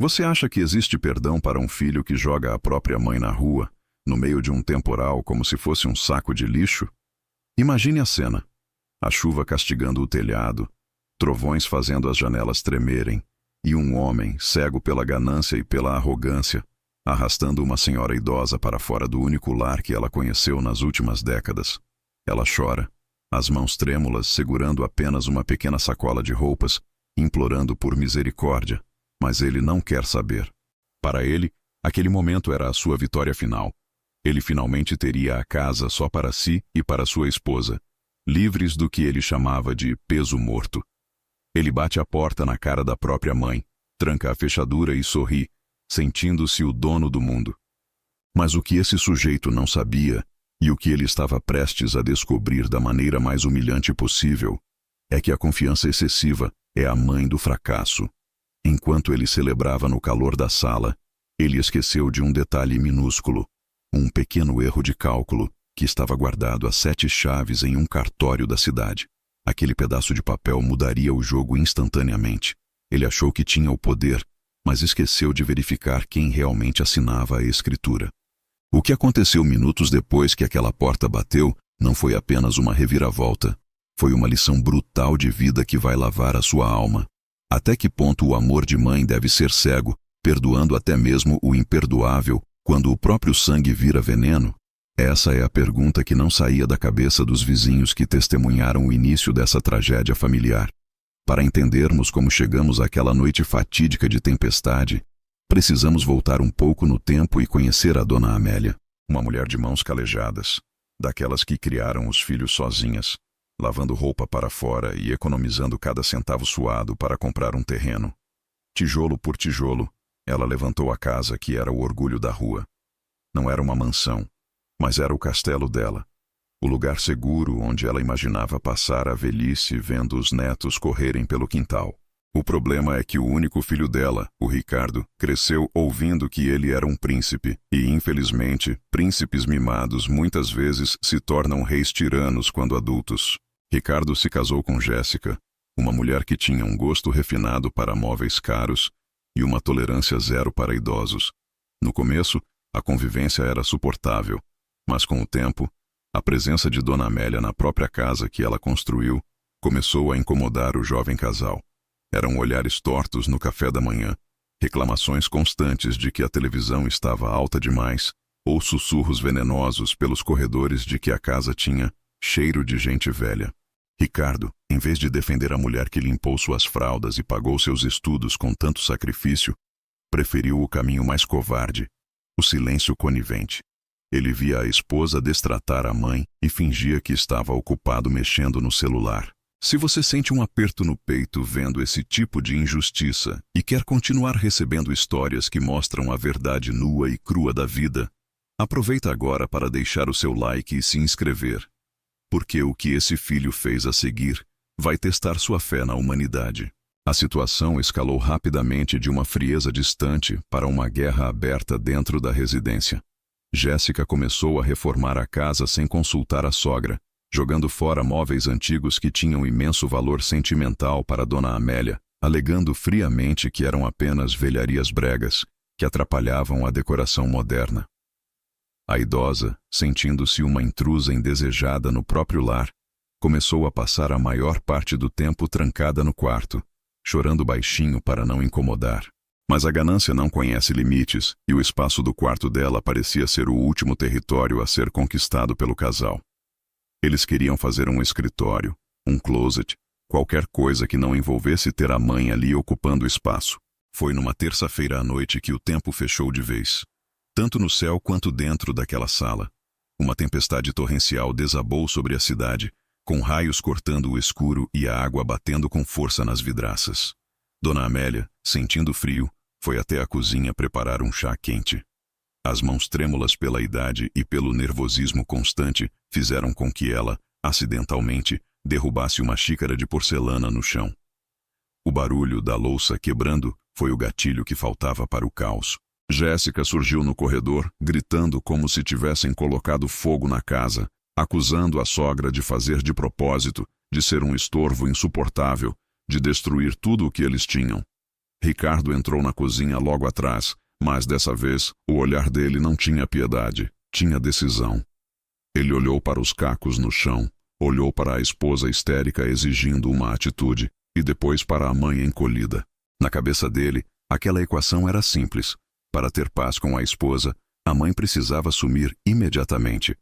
Você acha que existe perdão para um filho que joga a própria mãe na rua, no meio de um temporal como se fosse um saco de lixo? Imagine a cena. A chuva castigando o telhado, trovões fazendo as janelas tremerem, e um homem, cego pela ganância e pela arrogância, arrastando uma senhora idosa para fora do único lar que ela conheceu nas últimas décadas. Ela chora, as mãos trêmulas segurando apenas uma pequena sacola de roupas, implorando por misericórdia, mas ele não quer saber. Para ele, aquele momento era a sua vitória final. Ele finalmente teria a casa só para si e para sua esposa, livres do que ele chamava de peso morto. Ele bate a porta na cara da própria mãe, tranca a fechadura e sorri, sentindo-se o dono do mundo. Mas o que esse sujeito não sabia, e o que ele estava prestes a descobrir da maneira mais humilhante possível, é que a confiança excessiva é a mãe do fracasso. Enquanto ele celebrava no calor da sala, ele esqueceu de um detalhe minúsculo, um pequeno erro de cálculo que estava guardado a 7 chaves em um cartório da cidade. Aquele pedaço de papel mudaria o jogo instantaneamente. Ele achou que tinha o poder, mas esqueceu de verificar quem realmente assinava a escritura. O que aconteceu minutos depois que aquela porta bateu não foi apenas uma reviravolta. Foi uma lição brutal de vida que vai lavar a sua alma. Até que ponto o amor de mãe deve ser cego, perdoando até mesmo o imperdoável, quando o próprio sangue vira veneno? Essa é a pergunta que não saía da cabeça dos vizinhos que testemunharam o início dessa tragédia familiar. Para entendermos como chegamos àquela noite fatídica de tempestade, precisamos voltar um pouco no tempo e conhecer a Dona Amélia, uma mulher de mãos calejadas, daquelas que criaram os filhos sozinhas, lavando roupa para fora e economizando cada centavo suado para comprar um terreno. Tijolo por tijolo, ela levantou a casa que era o orgulho da rua. Não era uma mansão, mas era o castelo dela, o lugar seguro onde ela imaginava passar a velhice vendo os netos correrem pelo quintal. O problema é que o único filho dela, o Ricardo, cresceu ouvindo que ele era um príncipe, e infelizmente, príncipes mimados muitas vezes se tornam reis tiranos quando adultos. Ricardo se casou com Jéssica, uma mulher que tinha um gosto refinado para móveis caros e uma tolerância zero para idosos. No começo, a convivência era suportável, mas com o tempo, a presença de Dona Amélia na própria casa que ela construiu começou a incomodar o jovem casal. Eram olhares tortos no café da manhã, reclamações constantes de que a televisão estava alta demais, ou sussurros venenosos pelos corredores de que a casa tinha cheiro de gente velha. Ricardo, em vez de defender a mulher que limpou suas fraldas e pagou seus estudos com tanto sacrifício, preferiu o caminho mais covarde, o silêncio conivente. Ele via a esposa destratar a mãe e fingia que estava ocupado mexendo no celular. Se você sente um aperto no peito vendo esse tipo de injustiça e quer continuar recebendo histórias que mostram a verdade nua e crua da vida, aproveita agora para deixar o seu like e se inscrever, porque o que esse filho fez a seguir vai testar sua fé na humanidade. A situação escalou rapidamente de uma frieza distante para uma guerra aberta dentro da residência. Jéssica começou a reformar a casa sem consultar a sogra, jogando fora móveis antigos que tinham imenso valor sentimental para Dona Amélia, alegando friamente que eram apenas velharias bregas, que atrapalhavam a decoração moderna. A idosa, sentindo-se uma intrusa indesejada no próprio lar, começou a passar a maior parte do tempo trancada no quarto, chorando baixinho para não incomodar. Mas a ganância não conhece limites, e o espaço do quarto dela parecia ser o último território a ser conquistado pelo casal. Eles queriam fazer um escritório, um closet, qualquer coisa que não envolvesse ter a mãe ali ocupando o espaço. Foi numa terça-feira à noite que o tempo fechou de vez. Tanto no céu quanto dentro daquela sala. Uma tempestade torrencial desabou sobre a cidade, com raios cortando o escuro e a água batendo com força nas vidraças. Dona Amélia, sentindo frio, foi até a cozinha preparar um chá quente. As mãos trêmulas pela idade e pelo nervosismo constante fizeram com que ela, acidentalmente, derrubasse uma xícara de porcelana no chão. O barulho da louça quebrando foi o gatilho que faltava para o caos. Jéssica surgiu no corredor, gritando como se tivessem colocado fogo na casa, acusando a sogra de fazer de propósito, de ser um estorvo insuportável, de destruir tudo o que eles tinham. Ricardo entrou na cozinha logo atrás, mas dessa vez o olhar dele não tinha piedade, tinha decisão. Ele olhou para os cacos no chão, olhou para a esposa histérica exigindo uma atitude, e depois para a mãe encolhida. Na cabeça dele, aquela equação era simples. Para ter paz com a esposa, a mãe precisava sumir imediatamente.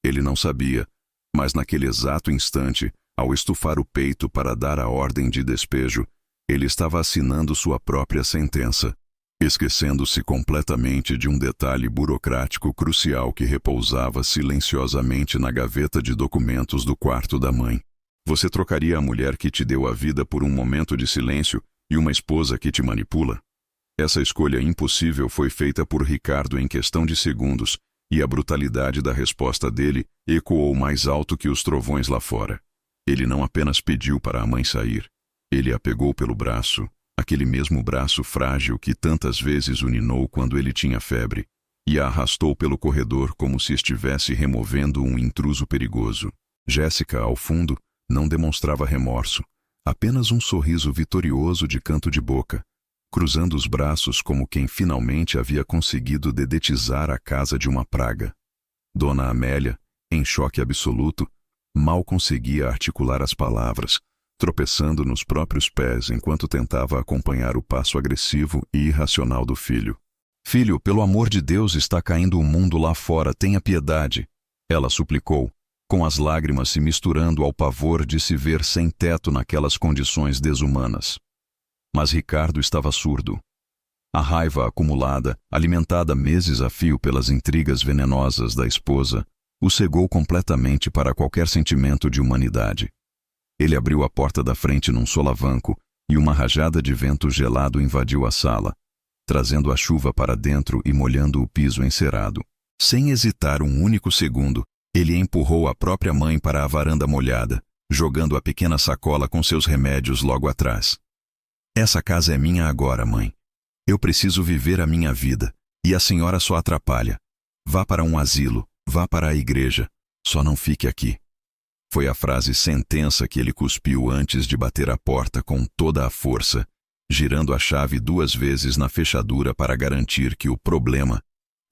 Ele não sabia, mas naquele exato instante, ao estufar o peito para dar a ordem de despejo, ele estava assinando sua própria sentença, esquecendo-se completamente de um detalhe burocrático crucial que repousava silenciosamente na gaveta de documentos do quarto da mãe. Você trocaria a mulher que te deu a vida por um momento de silêncio e uma esposa que te manipula? Essa escolha impossível foi feita por Ricardo em questão de segundos, e a brutalidade da resposta dele ecoou mais alto que os trovões lá fora. Ele não apenas pediu para a mãe sair, ele a pegou pelo braço, aquele mesmo braço frágil que tantas vezes o ninou quando ele tinha febre, e a arrastou pelo corredor como se estivesse removendo um intruso perigoso. Jéssica, ao fundo, não demonstrava remorso, apenas um sorriso vitorioso de canto de boca, cruzando os braços como quem finalmente havia conseguido dedetizar a casa de uma praga. Dona Amélia, em choque absoluto, mal conseguia articular as palavras, tropeçando nos próprios pés enquanto tentava acompanhar o passo agressivo e irracional do filho. "Filho, pelo amor de Deus, está caindo o mundo lá fora, tenha piedade", ela suplicou, com as lágrimas se misturando ao pavor de se ver sem teto naquelas condições desumanas. Mas Ricardo estava surdo. A raiva acumulada, alimentada meses a fio pelas intrigas venenosas da esposa, o cegou completamente para qualquer sentimento de humanidade. Ele abriu a porta da frente num solavanco e uma rajada de vento gelado invadiu a sala, trazendo a chuva para dentro e molhando o piso encerado. Sem hesitar um único segundo, ele empurrou a própria mãe para a varanda molhada, jogando a pequena sacola com seus remédios logo atrás. "Essa casa é minha agora, mãe. Eu preciso viver a minha vida, e a senhora só atrapalha. Vá para um asilo, vá para a igreja, só não fique aqui." Foi a frase sentença que ele cuspiu antes de bater a porta com toda a força, girando a chave 2 vezes na fechadura para garantir que o problema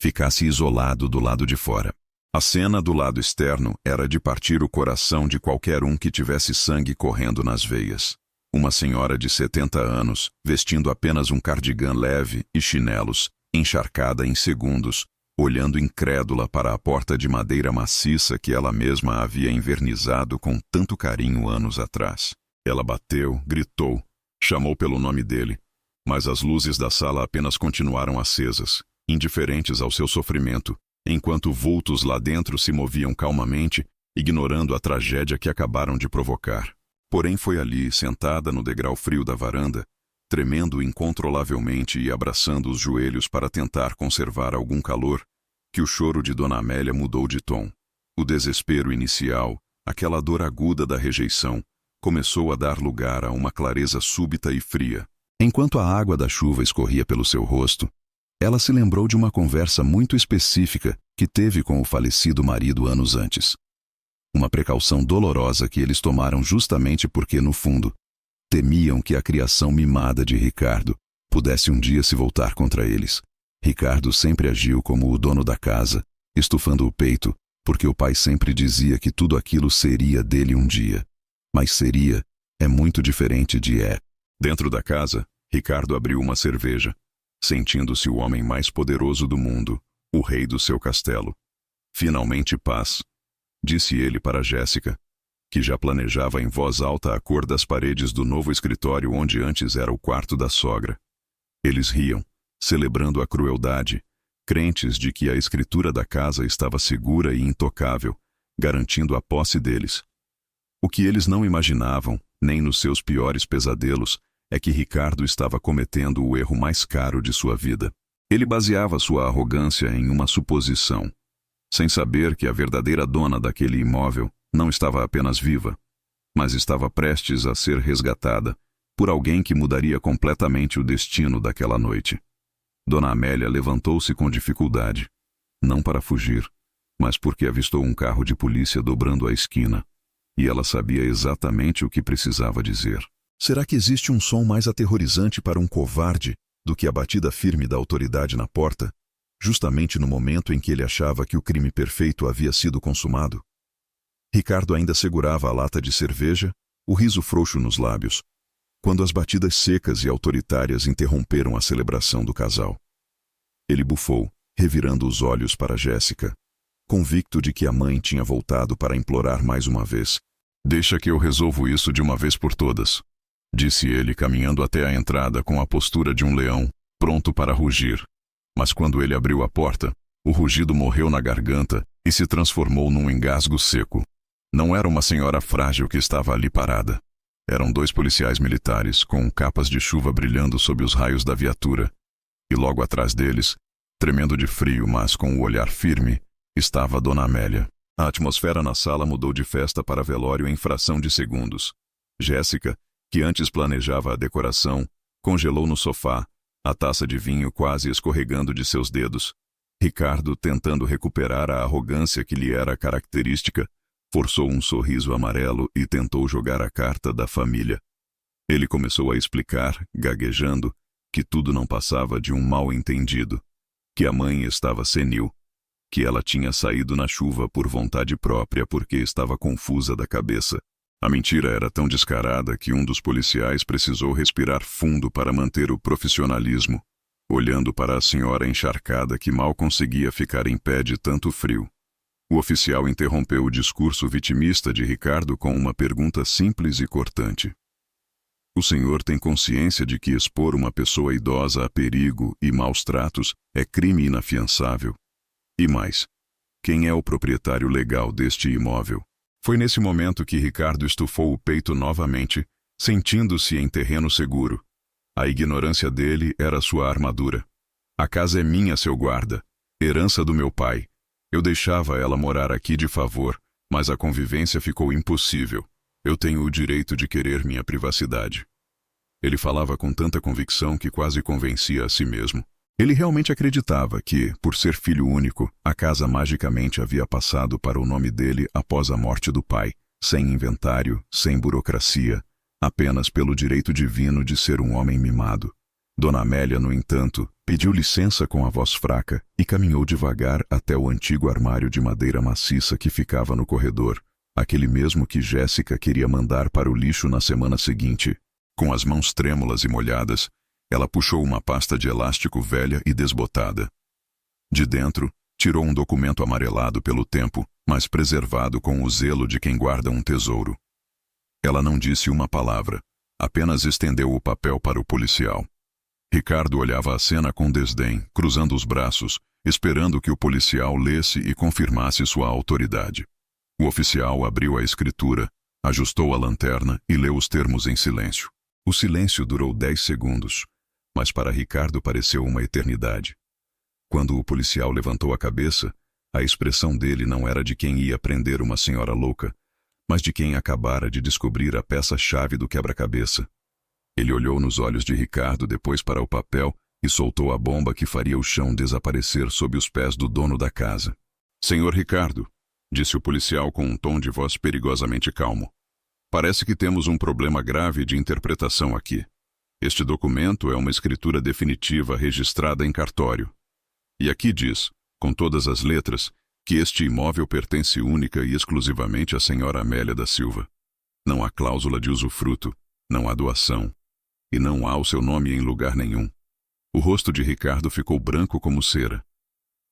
ficasse isolado do lado de fora. A cena do lado externo era de partir o coração de qualquer um que tivesse sangue correndo nas veias. Uma senhora de 70 anos, vestindo apenas um cardigã leve e chinelos, encharcada em segundos, olhando incrédula para a porta de madeira maciça que ela mesma havia envernizado com tanto carinho anos atrás. Ela bateu, gritou, chamou pelo nome dele, mas as luzes da sala apenas continuaram acesas, indiferentes ao seu sofrimento, enquanto vultos lá dentro se moviam calmamente, ignorando a tragédia que acabaram de provocar. Porém foi ali, sentada no degrau frio da varanda, tremendo incontrolavelmente e abraçando os joelhos para tentar conservar algum calor, que o choro de Dona Amélia mudou de tom. O desespero inicial, aquela dor aguda da rejeição, começou a dar lugar a uma clareza súbita e fria. Enquanto a água da chuva escorria pelo seu rosto, ela se lembrou de uma conversa muito específica que teve com o falecido marido anos antes. Uma precaução dolorosa que eles tomaram justamente porque, no fundo, temiam que a criação mimada de Ricardo pudesse um dia se voltar contra eles. Ricardo sempre agiu como o dono da casa, estufando o peito, porque o pai sempre dizia que tudo aquilo seria dele um dia. Mas seria é muito diferente de é. Dentro da casa, Ricardo abriu uma cerveja, sentindo-se o homem mais poderoso do mundo, o rei do seu castelo. "Finalmente paz", disse ele para Jéssica, que já planejava em voz alta a cor das paredes do novo escritório onde antes era o quarto da sogra. Eles riam, celebrando a crueldade, crentes de que a escritura da casa estava segura e intocável, garantindo a posse deles. O que eles não imaginavam, nem nos seus piores pesadelos, é que Ricardo estava cometendo o erro mais caro de sua vida. Ele baseava sua arrogância em uma suposição, sem saber que a verdadeira dona daquele imóvel não estava apenas viva, mas estava prestes a ser resgatada por alguém que mudaria completamente o destino daquela noite. Dona Amélia levantou-se com dificuldade, não para fugir, mas porque avistou um carro de polícia dobrando a esquina, e ela sabia exatamente o que precisava dizer. Será que existe um som mais aterrorizante para um covarde do que a batida firme da autoridade na porta, justamente no momento em que ele achava que o crime perfeito havia sido consumado? Ricardo ainda segurava a lata de cerveja, o riso frouxo nos lábios, quando as batidas secas e autoritárias interromperam a celebração do casal. Ele bufou, revirando os olhos para Jéssica, convicto de que a mãe tinha voltado para implorar mais uma vez. "Deixa que eu resolvo isso de uma vez por todas", disse ele, caminhando até a entrada com a postura de um leão, pronto para rugir. Mas quando ele abriu a porta, o rugido morreu na garganta e se transformou num engasgo seco. Não era uma senhora frágil que estava ali parada. Eram 2 policiais militares, com capas de chuva brilhando sob os raios da viatura. E logo atrás deles, tremendo de frio, mas com o olhar firme, estava Dona Amélia. A atmosfera na sala mudou de festa para velório em fração de segundos. Jéssica, que antes planejava a decoração, congelou no sofá, a taça de vinho quase escorregando de seus dedos. Ricardo, tentando recuperar a arrogância que lhe era característica, forçou um sorriso amarelo e tentou jogar a carta da família. Ele começou a explicar, gaguejando, que tudo não passava de um mal-entendido, que a mãe estava senil, que ela tinha saído na chuva por vontade própria porque estava confusa da cabeça. A mentira era tão descarada que um dos policiais precisou respirar fundo para manter o profissionalismo, olhando para a senhora encharcada que mal conseguia ficar em pé de tanto frio. O oficial interrompeu o discurso vitimista de Ricardo com uma pergunta simples e cortante. "O senhor tem consciência de que expor uma pessoa idosa a perigo e maus tratos é crime inafiançável? E mais, quem é o proprietário legal deste imóvel?" Foi nesse momento que Ricardo estufou o peito novamente, sentindo-se em terreno seguro. A ignorância dele era sua armadura. "A casa é minha, seu guarda, herança do meu pai. Eu deixava ela morar aqui de favor, mas a convivência ficou impossível. Eu tenho o direito de querer minha privacidade." Ele falava com tanta convicção que quase convencia a si mesmo. Ele realmente acreditava que, por ser filho único, a casa magicamente havia passado para o nome dele após a morte do pai, sem inventário, sem burocracia, apenas pelo direito divino de ser um homem mimado. Dona Amélia, no entanto, pediu licença com a voz fraca e caminhou devagar até o antigo armário de madeira maciça que ficava no corredor, aquele mesmo que Jéssica queria mandar para o lixo na semana seguinte. Com as mãos trêmulas e molhadas, ela puxou uma pasta de elástico velha e desbotada. De dentro, tirou um documento amarelado pelo tempo, mas preservado com o zelo de quem guarda um tesouro. Ela não disse uma palavra, apenas estendeu o papel para o policial. Ricardo olhava a cena com desdém, cruzando os braços, esperando que o policial lesse e confirmasse sua autoridade. O oficial abriu a escritura, ajustou a lanterna e leu os termos em silêncio. O silêncio durou 10 segundos. Mas para Ricardo pareceu uma eternidade. Quando o policial levantou a cabeça, a expressão dele não era de quem ia prender uma senhora louca, mas de quem acabara de descobrir a peça-chave do quebra-cabeça. Ele olhou nos olhos de Ricardo, depois para o papel e soltou a bomba que faria o chão desaparecer sob os pés do dono da casa. "Senhor Ricardo", disse o policial com um tom de voz perigosamente calmo, "parece que temos um problema grave de interpretação aqui. Este documento é uma escritura definitiva registrada em cartório. E aqui diz, com todas as letras, que este imóvel pertence única e exclusivamente à senhora Amélia da Silva. Não há cláusula de usufruto, não há doação, e não há o seu nome em lugar nenhum." O rosto de Ricardo ficou branco como cera.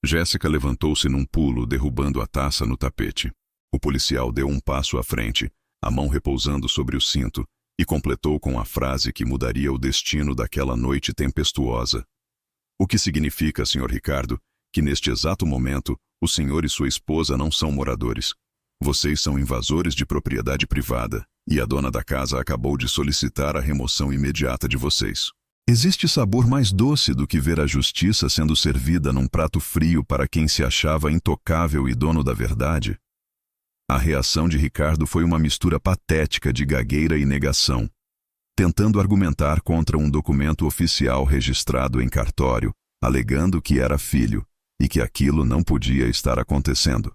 Jéssica levantou-se num pulo, derrubando a taça no tapete. O policial deu um passo à frente, a mão repousando sobre o cinto, e completou com a frase que mudaria o destino daquela noite tempestuosa. "O que significa, Sr. Ricardo, que neste exato momento o senhor e sua esposa não são moradores. Vocês são invasores de propriedade privada, e a dona da casa acabou de solicitar a remoção imediata de vocês." Existe sabor mais doce do que ver a justiça sendo servida num prato frio para quem se achava intocável e dono da verdade? A reação de Ricardo foi uma mistura patética de gagueira e negação. Tentando argumentar contra um documento oficial registrado em cartório, alegando que era filho e que aquilo não podia estar acontecendo.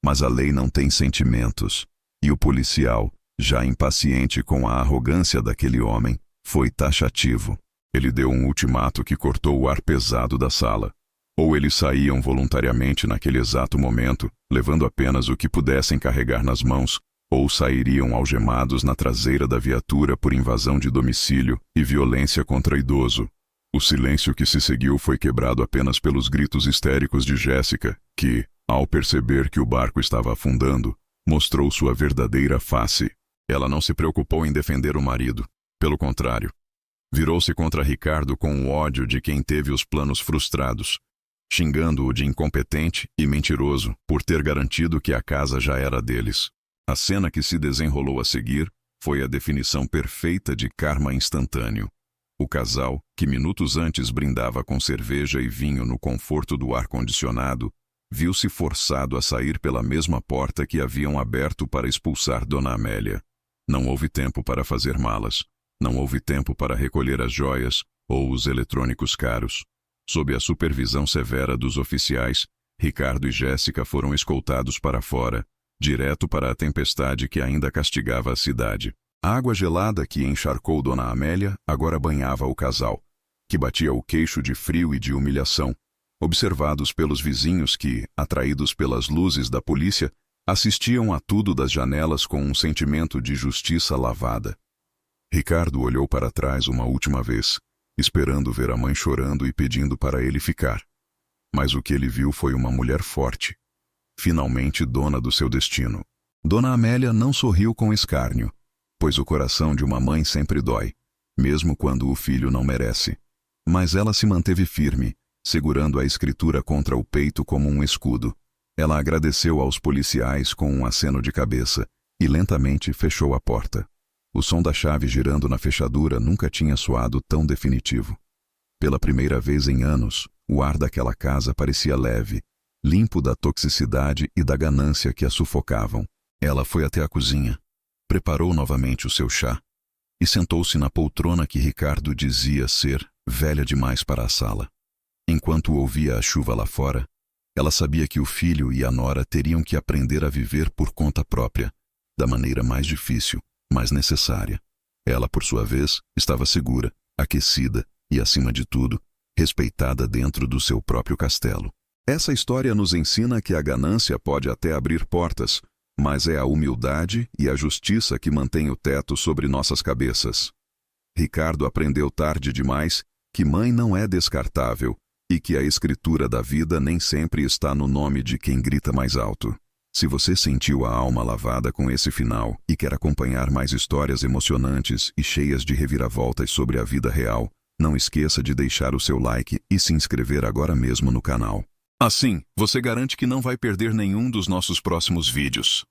Mas a lei não tem sentimentos, e o policial, já impaciente com a arrogância daquele homem, foi taxativo. Ele deu um ultimato que cortou o ar pesado da sala. Ou eles saíam voluntariamente naquele exato momento, levando apenas o que pudessem carregar nas mãos, ou sairiam algemados na traseira da viatura por invasão de domicílio e violência contra idoso. O silêncio que se seguiu foi quebrado apenas pelos gritos histéricos de Jéssica, que, ao perceber que o barco estava afundando, mostrou sua verdadeira face. Ela não se preocupou em defender o marido. Pelo contrário, virou-se contra Ricardo com o ódio de quem teve os planos frustrados, xingando-o de incompetente e mentiroso por ter garantido que a casa já era deles. A cena que se desenrolou a seguir foi a definição perfeita de karma instantâneo. O casal, que minutos antes brindava com cerveja e vinho no conforto do ar-condicionado, viu-se forçado a sair pela mesma porta que haviam aberto para expulsar Dona Amélia. Não houve tempo para fazer malas. Não houve tempo para recolher as joias ou os eletrônicos caros. Sob a supervisão severa dos oficiais, Ricardo e Jéssica foram escoltados para fora, direto para a tempestade que ainda castigava a cidade. A água gelada que encharcou Dona Amélia agora banhava o casal, que batia o queixo de frio e de humilhação, observados pelos vizinhos que, atraídos pelas luzes da polícia, assistiam a tudo das janelas com um sentimento de justiça lavada. Ricardo olhou para trás uma última vez, esperando ver a mãe chorando e pedindo para ele ficar. Mas o que ele viu foi uma mulher forte, finalmente dona do seu destino. Dona Amélia não sorriu com escárnio, pois o coração de uma mãe sempre dói, mesmo quando o filho não merece. Mas ela se manteve firme, segurando a escritura contra o peito como um escudo. Ela agradeceu aos policiais com um aceno de cabeça e lentamente fechou a porta. O som da chave girando na fechadura nunca tinha soado tão definitivo. Pela primeira vez em anos, o ar daquela casa parecia leve, limpo da toxicidade e da ganância que a sufocavam. Ela foi até a cozinha, preparou novamente o seu chá e sentou-se na poltrona que Ricardo dizia ser velha demais para a sala. Enquanto ouvia a chuva lá fora, ela sabia que o filho e a nora teriam que aprender a viver por conta própria, da maneira mais difícil, mas necessária. Ela, por sua vez, estava segura, aquecida e, acima de tudo, respeitada dentro do seu próprio castelo. Essa história nos ensina que a ganância pode até abrir portas, mas é a humildade e a justiça que mantém o teto sobre nossas cabeças. Ricardo aprendeu tarde demais que mãe não é descartável e que a escritura da vida nem sempre está no nome de quem grita mais alto. Se você sentiu a alma lavada com esse final e quer acompanhar mais histórias emocionantes e cheias de reviravoltas sobre a vida real, não esqueça de deixar o seu like e se inscrever agora mesmo no canal. Assim, você garante que não vai perder nenhum dos nossos próximos vídeos.